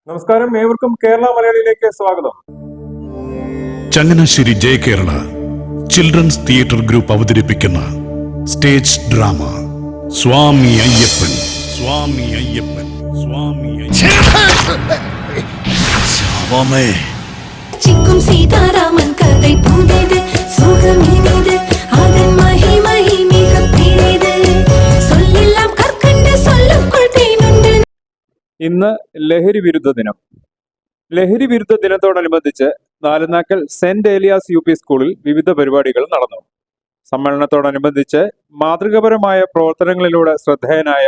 നമസ്കാരം, ഏവർക്കും കേരള മലയാളിയിലേക്ക് സ്വാഗതം. Changanassery Jaya Kerala children's theatre group അവതരിപ്പിക്കുന്ന സ്റ്റേജ് ഡ്രാമ സ്വാമി അയ്യപ്പൻ. സ്വാമി അയ്യപ്പൻ, സ്വാമി ശാപമേ. ചിക്കും സീതാരാമൻ കഥை புதிது சுகம் இனிது அதன் மகிமை மிக பெரிது சொல்லெல்லாம் கற்கண்டு சொல்லுக்குள் தேனுண்டு. ഇന്ന് ലഹരി വിരുദ്ധ ദിനം. ലഹരി വിരുദ്ധ ദിനത്തോടനുബന്ധിച്ച് നാലുനാക്കൽ സെന്റ് ഏലിയാസ് യു.പി. സ്കൂളിൽ വിവിധ പരിപാടികൾ നടന്നു. സമ്മേളനത്തോടനുബന്ധിച്ച് മാതൃകാപരമായ പ്രവർത്തനങ്ങളിലൂടെ ശ്രദ്ധേയനായ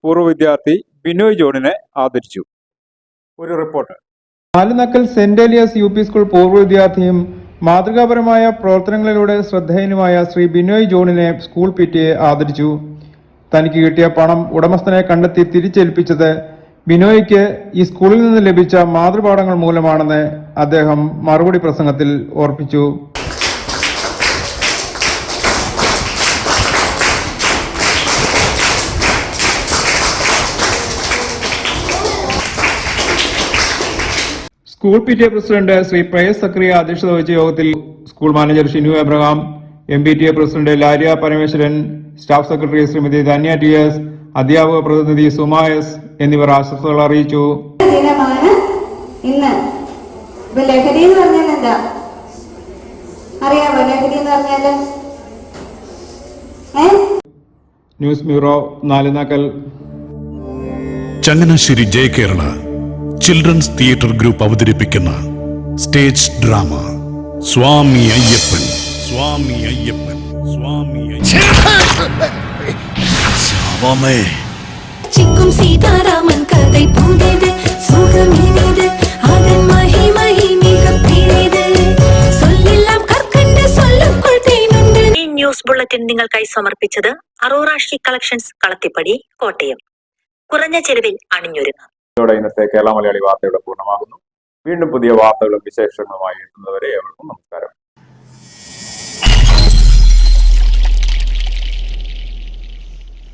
പൂർവ്വ വിദ്യാർത്ഥി ബിനോയ് ജോണിനെ ആദരിച്ചു. ഒരു report. Nalunakkal saint Elias UP. School പൂർവ്വ വിദ്യാർത്ഥിയും മാതൃകാപരമായ പ്രവർത്തനങ്ങളിലൂടെ ശ്രദ്ധേയനുമായ ശ്രീ ബിനോയ് ജോണിനെ സ്കൂൾ പി.ടി.എ ആദരിച്ചു. തനിക്ക് കിട്ടിയ പണം ഉടമസ്ഥനെ കണ്ടെത്തി തിരിച്ചേൽപ്പിച്ചത് ബിനോയ്ക്ക് ഈ സ്കൂളിൽ നിന്ന് ലഭിച്ച മാതൃപാഠങ്ങൾ മൂലമാണെന്ന് അദ്ദേഹം മറുപടി പ്രസംഗത്തിൽ ഓർപ്പിച്ചു. School PTA president Shri Prayas Sakriya അധ്യക്ഷത വഹിച്ച യോഗത്തിൽ school manager Shinu Abraham, MPTA president Larya Parameswaran, staff secretary Shrimati Dhanya TS, അധ്യാപക പ്രതിനിധി സുമാ എസ് എന്നിവർ ആശംസകൾ അറിയിച്ചു. ദിനമാണ് ഇന്ന്. ലഹരി എന്ന് പറഞ്ഞാൽ എന്താ അറിയാമോ? ലഹരി എന്ന് പറഞ്ഞാല് news bureau, Nalunakkal. Changanassery Jaya Kerala children's theatre group അവതരിപ്പിക്കുന്ന സ്റ്റേജ് ഡ്രാമ സ്വാമി അയ്യപ്പൻ. സ്വാമി അയ്യപ്പൻ, സ്വാമി ശാപമേ. சிக்கும் சீதாராமன் கதை புதிது சுகம் இனிது அதன் மகிமை மிக பெரிது சொல்லெல்லாம் கற்கண்டு சொல்லுக்குள் தேனுண்டு. ഈ ന്യൂസ് ബുള്ളറ്റിൻ നിങ്ങൾക്കായി സമർപ്പിച്ചത് അറോറ ഷിക് കളക്ഷൻസ്, കളത്തിപ്പടി, കോട്ടയം. കുറഞ്ഞ ചെലവിൽ അണിഞ്ഞൊരുങ്ങാം. ഇതോടെ ഇന്നത്തെ കേരള മലയാളി വാർത്തയുടെ പൂർണ്ണമാകുന്നു. വീണ്ടും പുതിയ വാർത്തകളും വിശേഷങ്ങളുമായി എത്തുന്നവരെ ഏവർക്കും നമസ്കാരം.